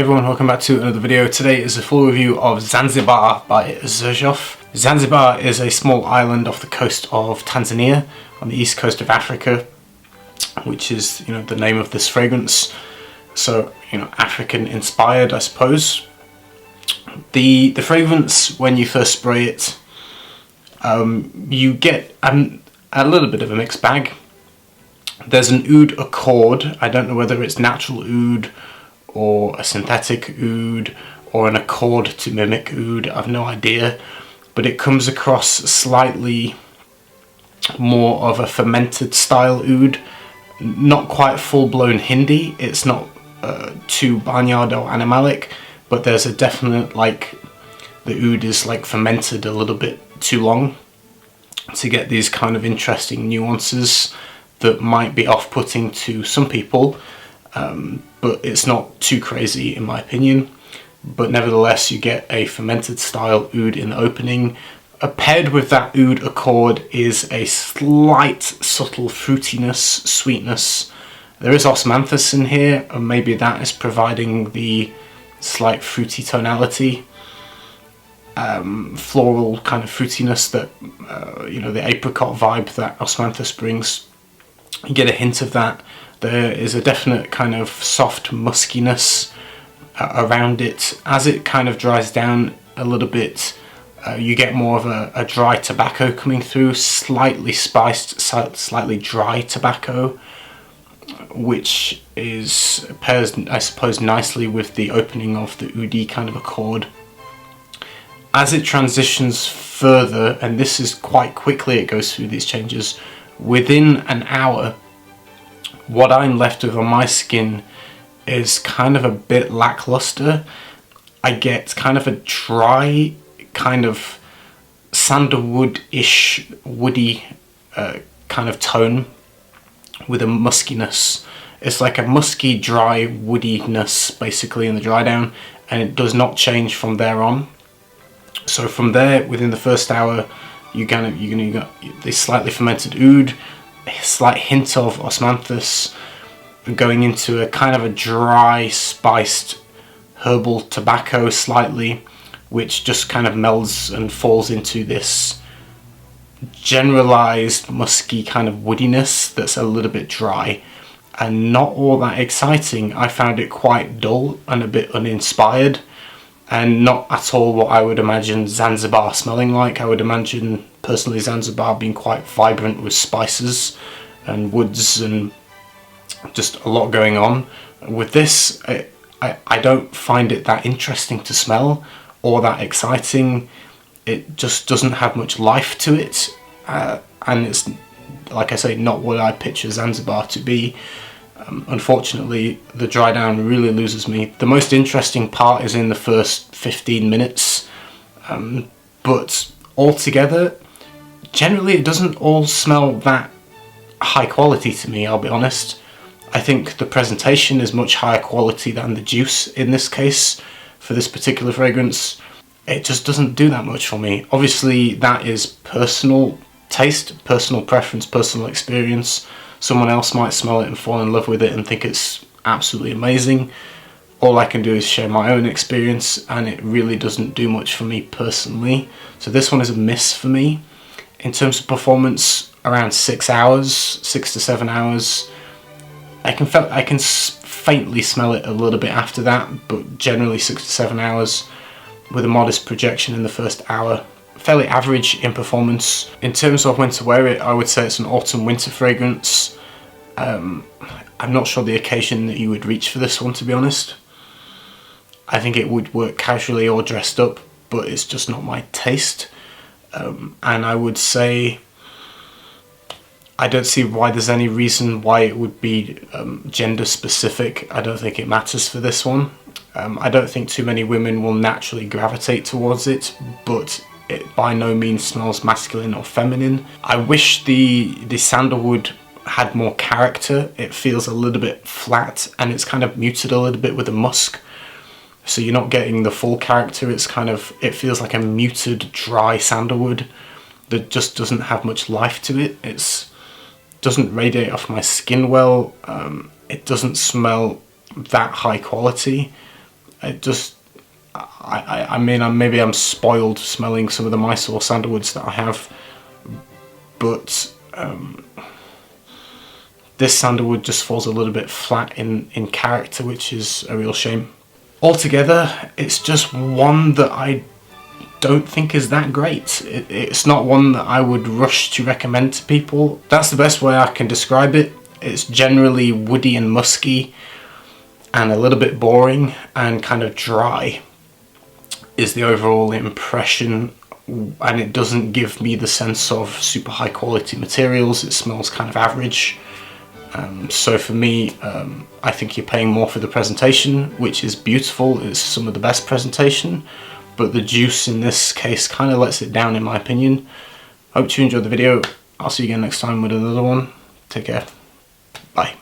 Hey everyone, welcome back to another video. Today is a full review of Zanzibar by Xerjoff. Zanzibar is a small island off the coast of Tanzania on the east coast of Africa, which is, the name of this fragrance. So, African inspired, I suppose. The fragrance, when you first spray it, you get a little bit of a mixed bag. There's an Ood Accord. I don't know whether it's natural oud or a synthetic oud or an accord to mimic oud, I've no idea, but it comes across slightly more of a fermented style oud, not quite full-blown Hindi. It's not too barnyard or animalic, but there's a definite, the oud is fermented a little bit too long to get these kind of interesting nuances that might be off-putting to some people. But it's not too crazy in my opinion. But nevertheless, you get a fermented style oud in the opening. Paired with that Ood Accord is a slight subtle fruitiness, sweetness. There is osmanthus in here, and maybe that is providing the slight fruity tonality. Floral kind of fruitiness that, the apricot vibe that osmanthus brings. You get a hint of that. There is a definite kind of soft muskiness around it. As it kind of dries down a little bit, you get more of a dry tobacco coming through, slightly spiced, slightly dry tobacco, which pairs, I suppose, nicely with the opening of the oud kind of accord. As it transitions further, and this is quite quickly, it goes through these changes, within an hour, what I'm left with on my skin is kind of a bit lackluster. I get kind of a dry, kind of sandalwood-ish, woody kind of tone with a muskiness. It's like a musky, dry woodiness basically in the dry down, and it does not change from there on. So from there, within the first hour, you're gonna get this slightly fermented oud, a slight hint of osmanthus, going into a kind of a dry, spiced herbal tobacco slightly, which just kind of melds and falls into this generalized musky kind of woodiness that's a little bit dry and not all that exciting. I found it quite dull and a bit uninspired, and not at all what I would imagine Zanzibar smelling like. I would imagine, personally, Zanzibar being quite vibrant with spices and woods and just a lot going on. With this, I don't find it that interesting to smell or that exciting. It just doesn't have much life to it, and it's, like I say, not what I picture Zanzibar to be. Unfortunately, the dry down really loses me. The most interesting part is in the first 15 minutes, but altogether, generally it doesn't all smell that high quality to me, I'll be honest. I think the presentation is much higher quality than the juice in this case for this particular fragrance. It just doesn't do that much for me. Obviously, that is personal taste, personal preference, personal experience. Someone else might smell it and fall in love with it and think it's absolutely amazing. All I can do is share my own experience, and it really doesn't do much for me personally. So this one is a miss for me. In terms of performance, around 6 hours, 6 to 7 hours. I can faintly smell it a little bit after that, but generally 6 to 7 hours with a modest projection in the first hour. Fairly average in performance. In terms of when to wear it, I would say it's an autumn-winter fragrance. I'm not sure the occasion that you would reach for this one, to be honest. I think it would work casually or dressed up, but it's just not my taste. And I would say I don't see why there's any reason why it would be gender specific. I don't think it matters for this one. I don't think too many women will naturally gravitate towards it, but it by no means smells masculine or feminine. I wish the sandalwood had more character. It feels a little bit flat, and it's kind of muted a little bit with the musk. So you're not getting the full character. It feels like a muted, dry sandalwood that just doesn't have much life to it. It doesn't radiate off my skin well. It doesn't smell that high quality. It just, I mean, maybe I'm spoiled smelling some of the Mysore sandalwoods that I have, but this sandalwood just falls a little bit flat in character, which is a real shame. Altogether, it's just one that I don't think is that great. It's not one that I would rush to recommend to people. That's the best way I can describe it. It's generally woody and musky and a little bit boring and kind of dry is the overall impression, and it doesn't give me the sense of super high quality materials. It smells kind of average. So for me, I think you're paying more for the presentation, which is beautiful. It's some of the best presentation, but the juice in this case kind of lets it down in my opinion. Hope you enjoyed the video. I'll see you again next time with another one. Take care. Bye.